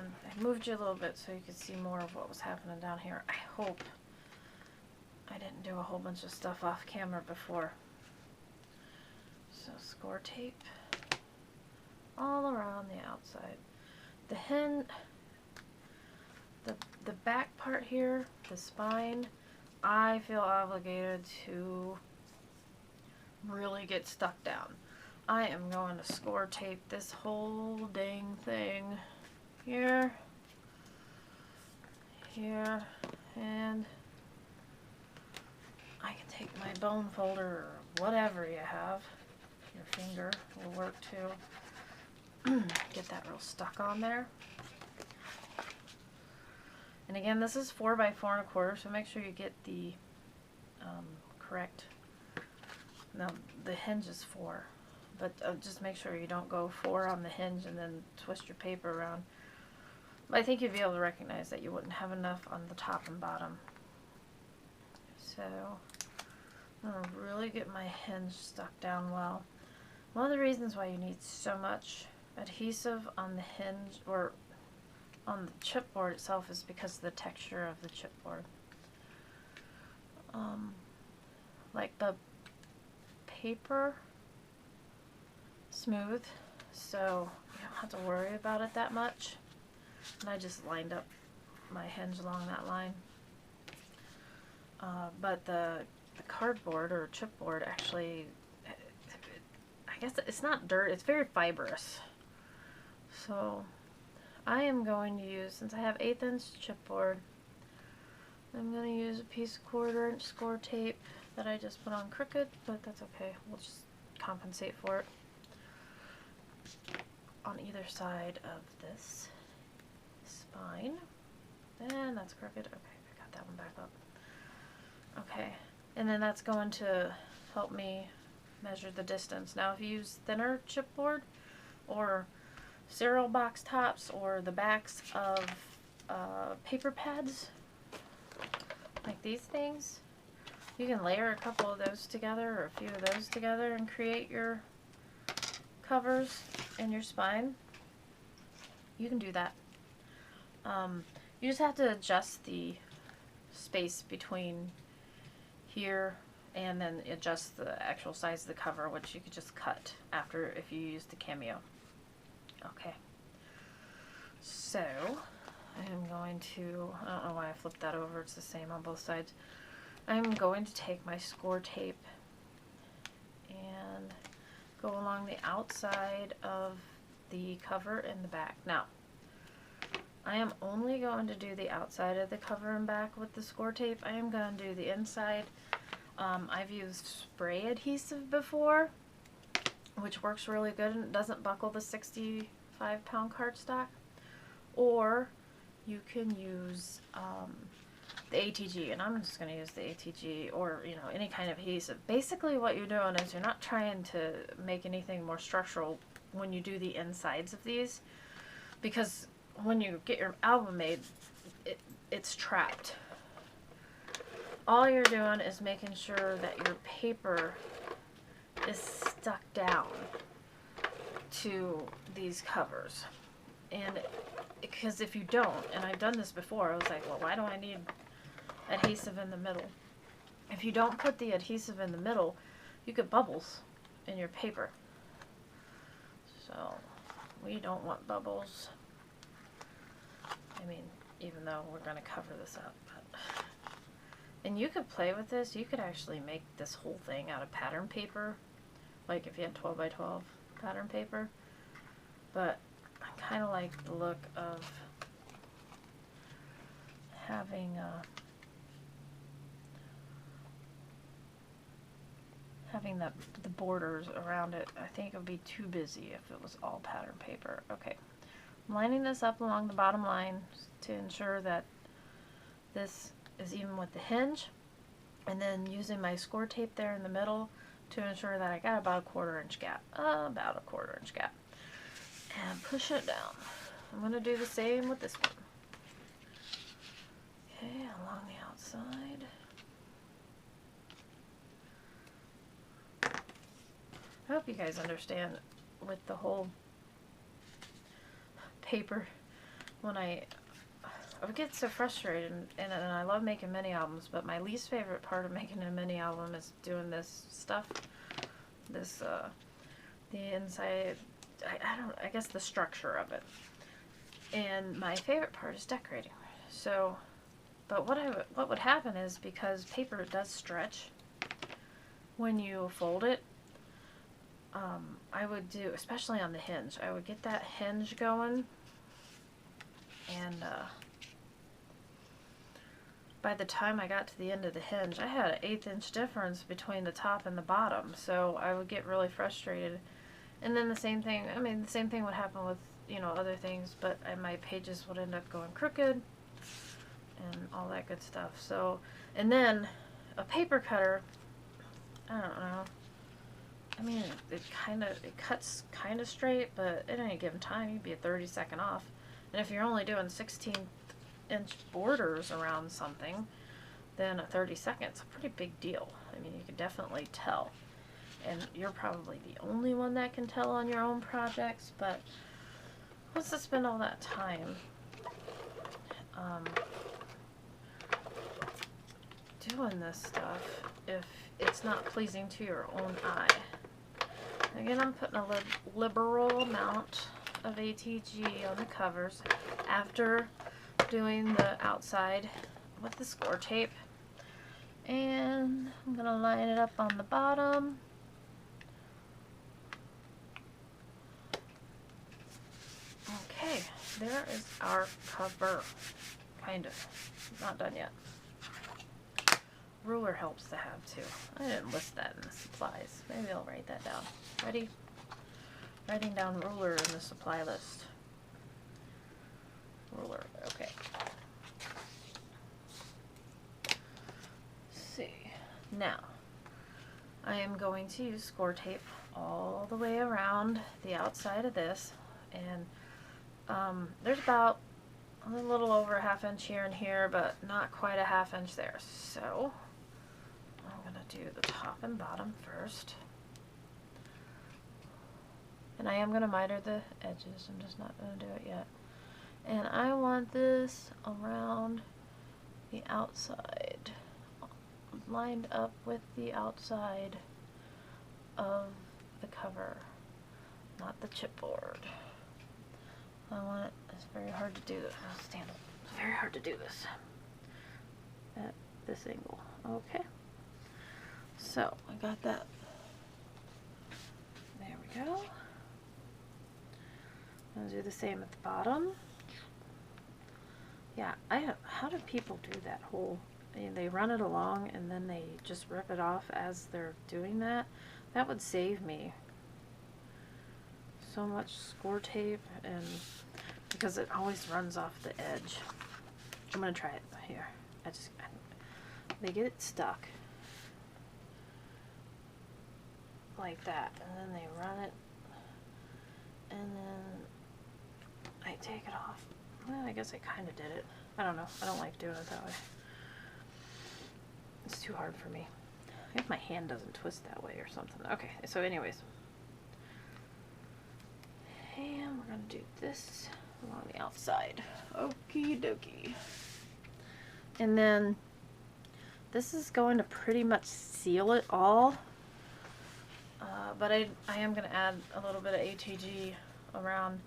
And I moved you a little bit so you could see more of what was happening down here. I hope I didn't do a whole bunch of stuff off camera before. So score tape all around the outside. The the back part here, the spine, I feel obligated to really get stuck down. I am going to score tape this whole dang thing here, here, and I can take my bone folder or whatever you have. Your finger will work too. Get that real stuck on there. And again, this is 4 by 4 1/4, so make sure you get the correct. Now the hinge is 4, but just make sure you don't go 4 on the hinge and then twist your paper around. But I think you'd be able to recognize that you wouldn't have enough on the top and bottom. So I'm going to really get my hinge stuck down well. One of the reasons why you need so much adhesive on the hinge or on the chipboard itself is because of the texture of the chipboard. Like the paper, smooth, so you don't have to worry about it that much. And I just lined up my hinge along that line. But the cardboard or chipboard actually, I guess it's not dirt, it's very fibrous. So I am going to use, since I have 1/8 inch chipboard, I'm going to use a piece of 1/4 inch score tape that I just put on crooked, but that's okay. We'll just compensate for it on either side of this spine. And that's crooked. Okay, I got that one back up. Okay, and then that's going to help me measure the distance. Now if you use thinner chipboard or cereal box tops or the backs of paper pads, like these things, you can layer a couple of those together or a few of those together and create your covers in your spine. You can do that. You just have to adjust the space between here and then adjust the actual size of the cover, which you could just cut after if you use the Cameo. Okay, so I'm going to, I don't know why I flipped that over, it's the same on both sides. I'm going to take my score tape and go along the outside of the cover and the back. Now, I am only going to do the outside of the cover and back with the score tape. I am going to do the inside. I've used spray adhesive before, which works really good and it doesn't buckle the 65-pound cardstock. Or you can use the ATG, and I'm just going to use the ATG or any kind of adhesive. Basically what you're doing is you're not trying to make anything more structural when you do the insides of these, because when you get your album made, it's trapped. All you're doing is making sure that your paper is stuck down to these covers. And because if you don't, and I've done this before, I was like, well, why do I need adhesive in the middle? If you don't put the adhesive in the middle, you get bubbles in your paper. So we don't want bubbles. I mean, even though we're going to cover this up. But. And you could play with this. You could actually make this whole thing out of pattern paper. Like if you had 12 by 12 pattern paper. But I kind of like the look of having the borders around it. I think it would be too busy if it was all pattern paper. Okay, I'm lining this up along the bottom line to ensure that this is even with the hinge, and then using my score tape there in the middle to ensure that I got about a 1/4 inch gap. About a 1/4 inch gap. And push it down. I'm going to do the same with this one. Okay, along the outside. I hope you guys understand with the whole paper when I would get so frustrated, and I love making mini albums, but my least favorite part of making a mini album is doing this stuff. This, the inside, I guess the structure of it. And my favorite part is decorating. So, but what would happen is, because paper does stretch when you fold it, I would do, especially on the hinge, I would get that hinge going, and by the time I got to the end of the hinge, I had an 1/8 inch difference between the top and the bottom, so I would get really frustrated. And then the same thing, I mean, the same thing would happen with, you know, other things, but my pages would end up going crooked and all that good stuff. So, and then a paper cutter, I don't know, I mean, it cuts kind of straight, but at any given time, you'd be a 30-second off. And if you're only doing 16-inch borders around something, then a 30-second is a pretty big deal. I mean, you can definitely tell. And you're probably the only one that can tell on your own projects, but what's to spend all that time doing this stuff if it's not pleasing to your own eye? Again, I'm putting a liberal amount of ATG on the covers after doing the outside with the score tape. And I'm going to line it up on the bottom. Okay, there is our cover. Kind of. Not done yet. Ruler helps to have too. I didn't list that in the supplies. Maybe I'll write that down. Ready? Writing down ruler in the supply list. Ruler, okay. Let's see. Now, I am going to use score tape all the way around the outside of this, and there's about a little over a 1/2 inch here and here, but not quite a 1/2 inch there. So I'm going to do the top and bottom first. And I am going to miter the edges. I'm just not going to do it yet. And I want this around the outside, lined up with the outside of the cover, not the chipboard. I want it, it's very hard to do this. I'll stand up. It's very hard to do this at this angle. Okay. So I got that. There we go. I'll do the same at the bottom. Yeah, how do people do that whole, I mean, they run it along and then they just rip it off as they're doing that? That would save me so much score tape, and because it always runs off the edge. I'm gonna try it here. They get it stuck like that, and then they run it, and then I take it off. Well, I guess I kind of did it. I don't know. I don't like doing it that way. It's too hard for me. If my hand doesn't twist that way or something. Okay, so anyways. And we're going to do this along the outside. Okie dokie. And then this is going to pretty much seal it all. But I am going to add a little bit of ATG around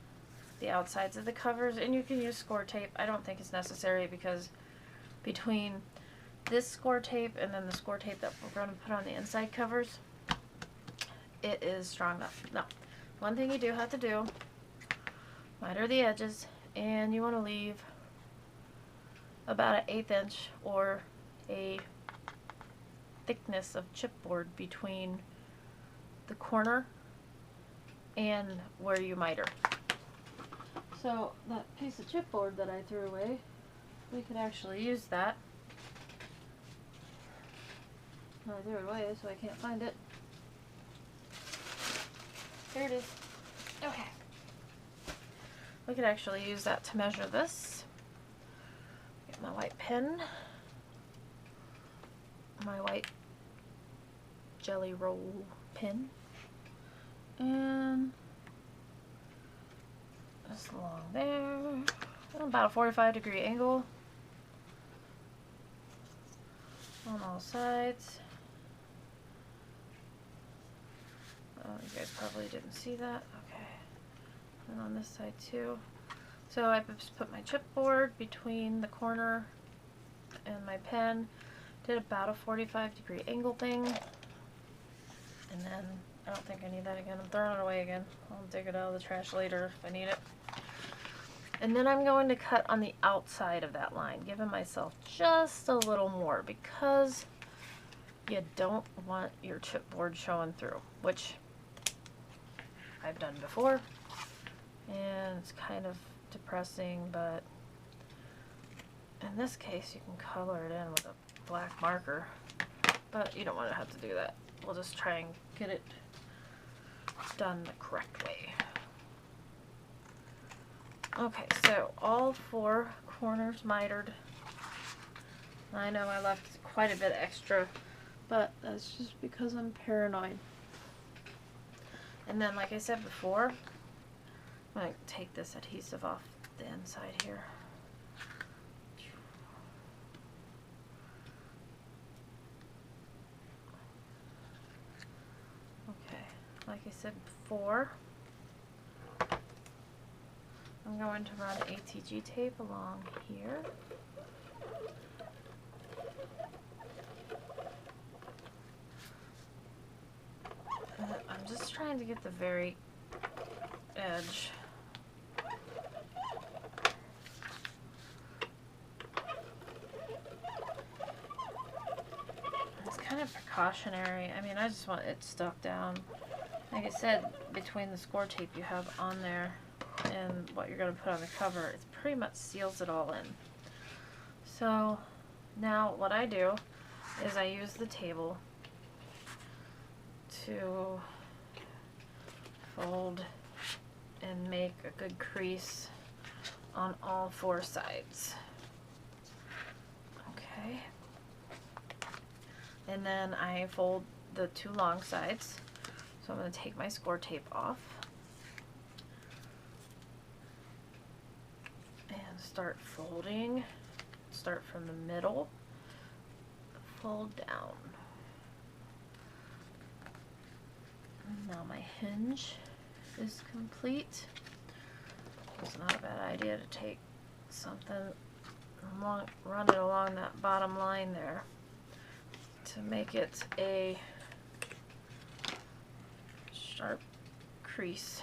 the outsides of the covers, and you can use score tape. I don't think it's necessary, because between this score tape and then the score tape that we're going to put on the inside covers, it is strong enough. Now, one thing you do have to do, miter the edges, and you want to leave about an 1/8 inch or a thickness of chipboard between the corner and where you miter. So that piece of chipboard that I threw away, we could actually use that. I threw it away, so I can't find it. Here it is. Okay. We could actually use that to measure this. Get my white pen, my white jelly roll pen, and just along there, about a 45-degree angle on all sides. Oh, you guys probably didn't see that. Okay. And on this side too. So I just put my chipboard between the corner and my pen. Did about a 45-degree angle thing. And then, I don't think I need that again. I'm throwing it away again. I'll dig it out of the trash later if I need it. And then I'm going to cut on the outside of that line, giving myself just a little more because you don't want your chipboard showing through, which I've done before. And it's kind of depressing, but in this case you can color it in with a black marker, but you don't want to have to do that. We'll just try and get it done the correct way. Okay, so all 4 corners mitered. I know I left quite a bit extra, but that's just because I'm paranoid. And then, like I said before, I'm going to take this adhesive off the inside here. Okay, like I said before, I'm going to run ATG tape along here. I'm just trying to get the very edge. It's kind of precautionary. I mean, I just want it stuck down. Like I said, between the score tape you have on there and what you're going to put on the cover, it pretty much seals it all in. So now what I do is I use the table to fold and make a good crease on all 4 sides. Okay. And then I fold the 2 long sides. So I'm going to take my score tape off and start folding. Start from the middle, fold down. Now my hinge is complete. It's not a bad idea to take something along, run it along that bottom line there to make it a sharp crease.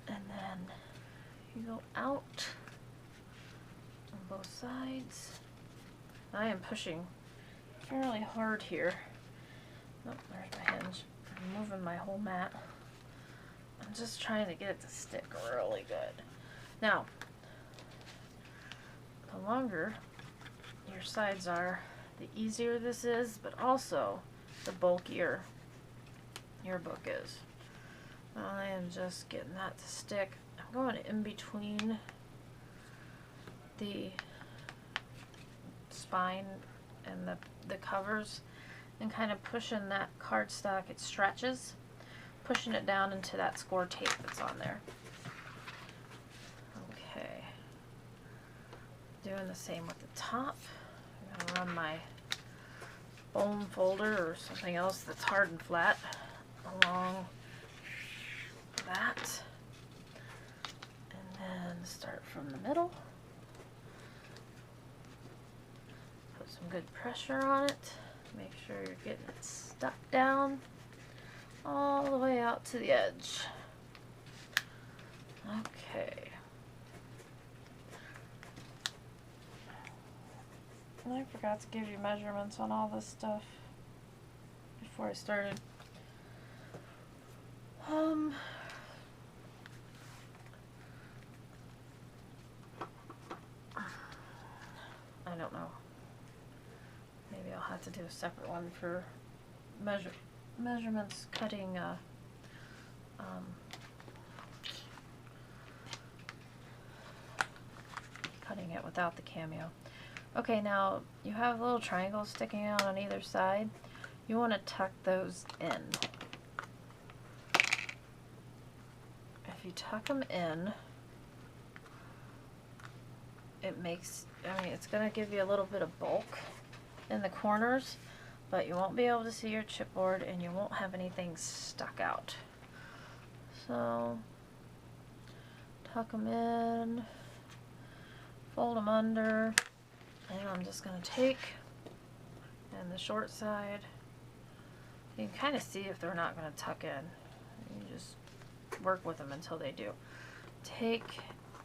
And then you go out on both sides. I am pushing fairly hard here. Oh, there's my hinge. I'm moving my whole mat. I'm just trying to get it to stick really good. Now, the longer your sides are, the easier this is, but also the bulkier your book is. I am just getting that to stick. I'm going in between the spine and the covers and kind of pushing that cardstock, it stretches, pushing it down into that score tape that's on there. Okay. Doing the same with the top. I'm going to run my bone folder or something else that's hard and flat along that. And then start from the middle. Put some good pressure on it. Make sure you're getting it stuck down all the way out to the edge. Okay. And I forgot to give you measurements on all this stuff before I started. I don't know. Maybe I'll have to do a separate one for measurements, cutting cutting it without the Cameo. Okay, now you have little triangles sticking out on either side. You want to tuck those in. If you tuck them in, it makes, I mean, it's going to give you a little bit of bulk in the corners, but you won't be able to see your chipboard and you won't have anything stuck out. So tuck them in, fold them under, and I'm just going to take, and the short side, you can kind of see if they're not going to tuck in. You just work with them until they do. Take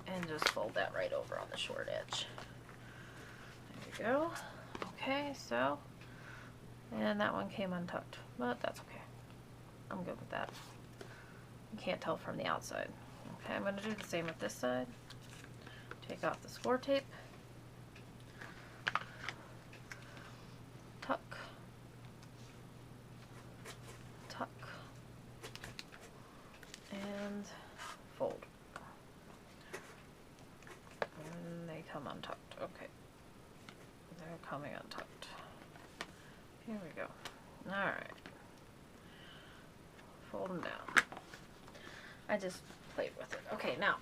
and just fold that right over on the short edge. There you go. Okay, so, and that one came untucked, but that's okay. I'm good with that. You can't tell from the outside. Okay, I'm going to do the same with this side. Take off the score tape. Tuck. Tuck. And fold. And they come untucked. Okay. They're coming untucked. Here we go. Alright. Fold them down. I just played with it. Okay, now,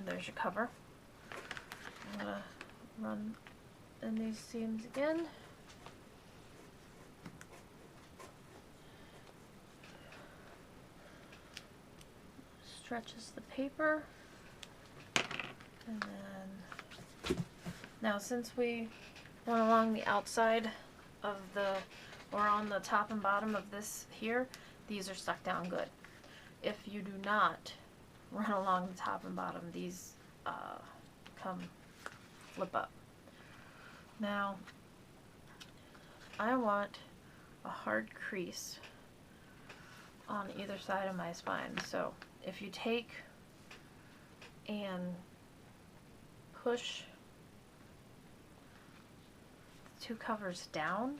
there's your cover. I'm going to run in these seams again. Stretches the paper. And then, now since we went along the outside of the, or on the top and bottom of this here, these are stuck down good. If you do not run along the top and bottom, these come flip up. Now, I want a hard crease on either side of my spine. So if you take and push the two covers down,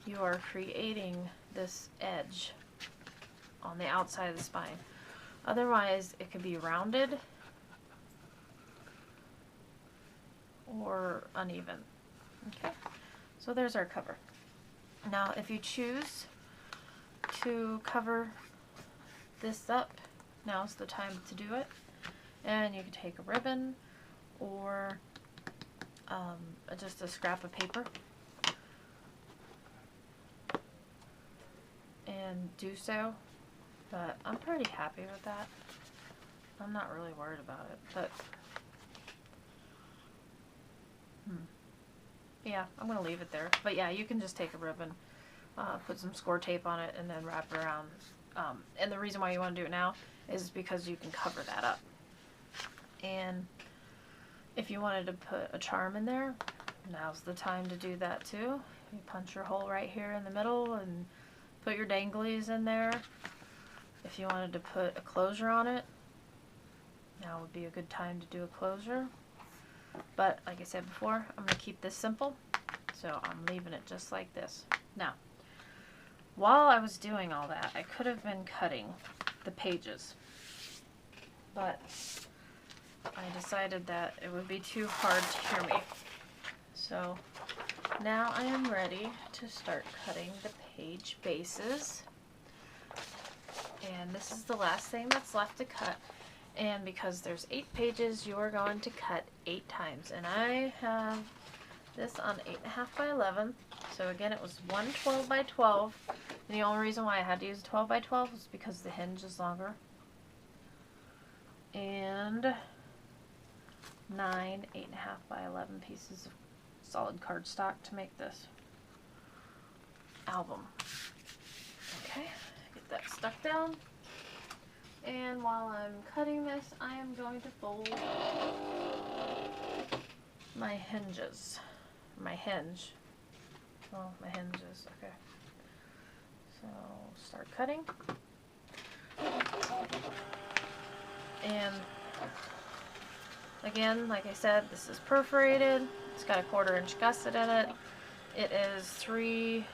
you are creating this edge on the outside of the spine. Otherwise, it could be rounded or uneven. Okay, so there's our cover. Now, if you choose to cover this up, now's the time to do it. And you can take a ribbon or just a scrap of paper and do so. But I'm pretty happy with that. I'm not really worried about it, but yeah, I'm going to leave it there. But yeah, you can just take a ribbon, put some score tape on it, and then wrap it around. And the reason why you want to do it now is because you can cover that up. And if you wanted to put a charm in there, now's the time to do that too. You punch your hole right here in the middle and put your danglies in there. If you wanted to put a closure on it, now would be a good time to do a closure. But like I said before, I'm going to keep this simple, so I'm leaving it just like this. Now, while I was doing all that, I could have been cutting the pages, but I decided that it would be too hard to hear me. So now I am ready to start cutting the page bases. And this is the last thing that's left to cut. And because there's 8 pages, you are going to cut 8 times. And I have this on 8.5 by 11. So again, it was 1 12 by 12. And the only reason why I had to use 12 by 12 was because the hinge is longer. And 9 8.5 by 11 pieces of solid cardstock to make this album. Okay, get that stuck down. And while I'm cutting this, I am going to fold my hinges. My hinge. Well, my hinges, okay. So, start cutting. And again, like I said, this is perforated. It's got a 1/4 inch gusset in it. It is 3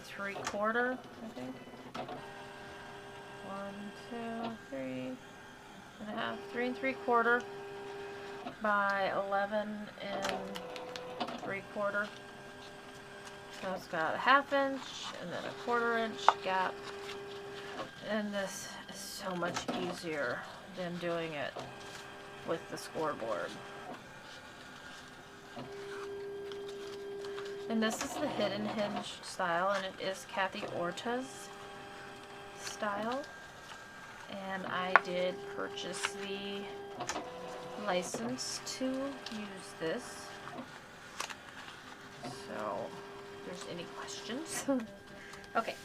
3/4, I think. 1, 2, 3.5, 3 3/4 by 11 3/4. So it's got a 1/2 inch and then a 1/4 inch gap. And this is so much easier than doing it with the scoreboard. And this is the hidden hinge style, and it is Kathy Orta's style. And I did purchase the license to use this. So, if there's any questions. Okay,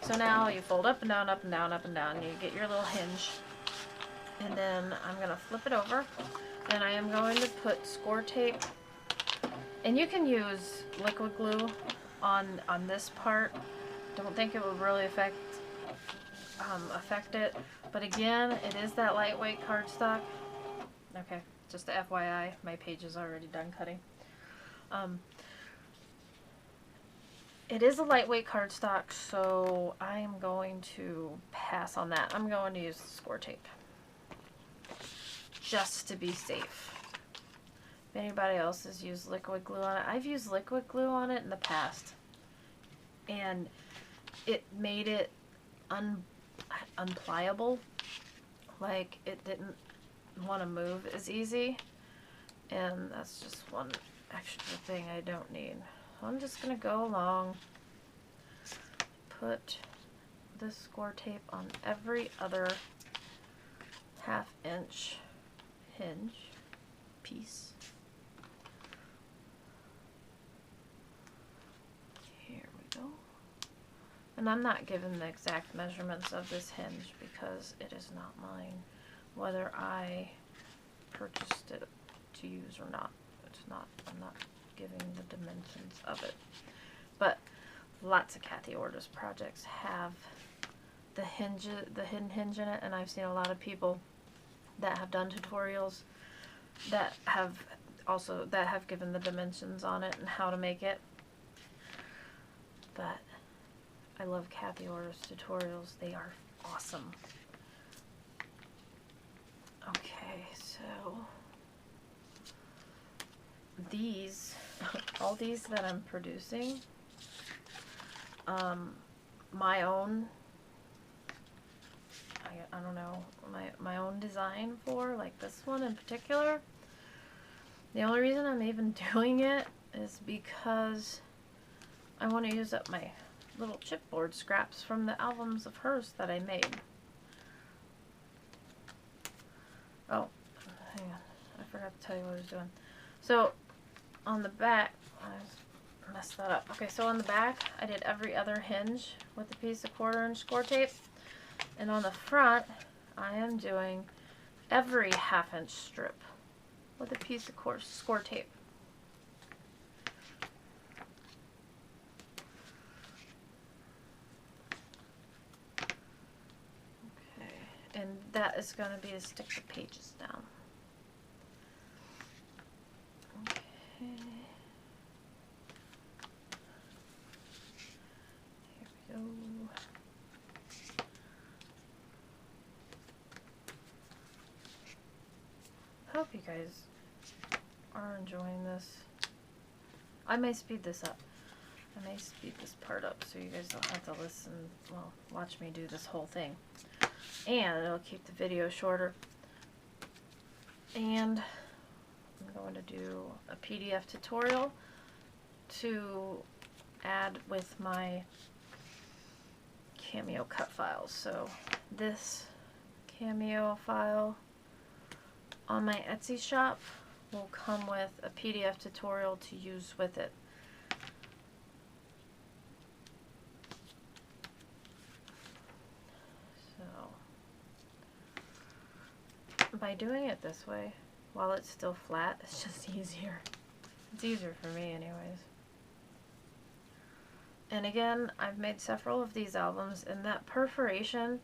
so now you fold up and down, up and down, up and down, and you get your little hinge. And then I'm going to flip it over, and I am going to put score tape. And you can use liquid glue on this part. Don't think it would really affect it. But again, it is that lightweight cardstock. Okay, just a FYI, my page is already done cutting. It is a lightweight cardstock, so I am going to pass on that. I'm going to use the score tape, just to be safe. If anybody else has used liquid glue on it, I've used liquid glue on it in the past, and it made it unpliable. Like, it didn't want to move as easy, and that's just one extra thing I don't need. So I'm just going to go along, put this score tape on every other 1/2 inch hinge piece. Here we go. And I'm not given the exact measurements of this hinge because it is not mine, whether I purchased it to use or not. It's not, I'm not giving the dimensions of it. But lots of Kathy Orta's projects have the hidden hinge in it, and I've seen a lot of people that have done tutorials that have given the dimensions on it and how to make it. But I love Kathy Orta's tutorials. They are awesome. Okay, so these, all these that I'm producing, my own, I don't know, my own design for, like this one in particular. The only reason I'm even doing it is because I want to use up my little chipboard scraps from the albums of hers that I made. Oh, hang on, I forgot to tell you what I was doing. So on the back, I messed that up. Okay, so on the back, I did every other hinge with a piece of 1/4 inch score tape. And on the front, I am doing every 1/2 inch strip with a piece of score tape. Okay, and that is going to be to stick the pages down. Okay. Here we go. I hope you guys are enjoying this. I may speed this up. I may speed this part up so you guys don't have to listen, well, watch me do this whole thing. And it'll keep the video shorter. And I'm going to do a PDF tutorial to add with my Cameo cut files. So this Cameo file on my Etsy shop will come with a PDF tutorial to use with it. So by doing it this way, while it's still flat, it's just easier. It's easier for me anyways. And again, I've made several of these albums, and that perforation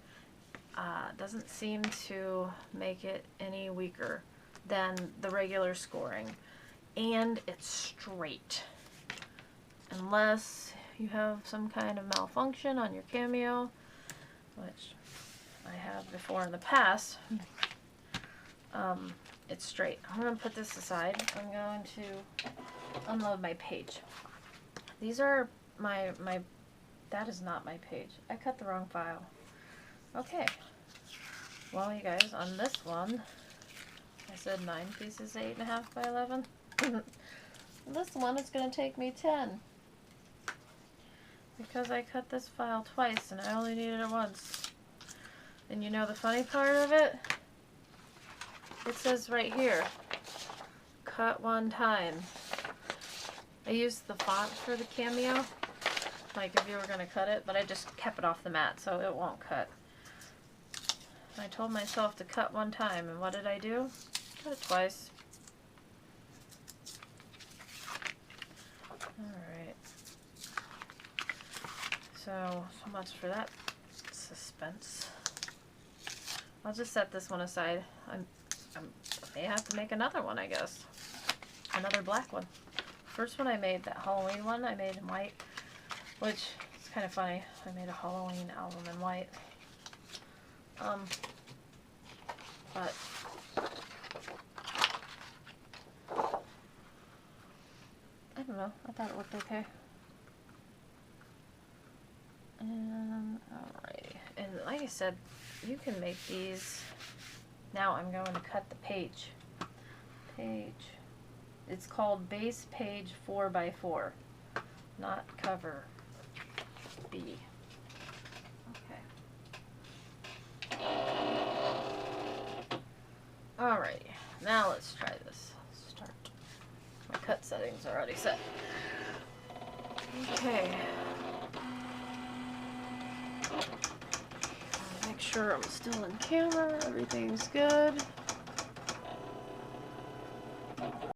doesn't seem to make it any weaker than the regular scoring. And it's straight. Unless you have some kind of malfunction on your Cameo, which I have before in the past, it's straight. I'm going to put this aside. I'm going to unload my page. These are my that is not my page. I cut the wrong file. Okay. Well, you guys, on this one, I said 9 pieces, 8.5 by 11. This one is going to take me 10. Because I cut this file twice and I only needed it once. And you know the funny part of it? It says right here, cut one time. I used the font for the Cameo, like if you were going to cut it, but I just kept it off the mat so it won't cut. I told myself to cut one time, and what did I do? Cut it twice. Alright. So much for that suspense. I'll just set this one aside. I may have to make another one, I guess. Another black one. First one I made, that Halloween one, I made in white, which is kind of funny. I made a Halloween album in white. But I don't know. I thought it looked okay. And alrighty. And like I said, you can make these. Now I'm going to cut the page. It's called base page 4x4, not cover B. Okay. Alrighty. Now let's try this. Start. My cut settings are already set. Okay. Make sure I'm still in camera. Everything's good.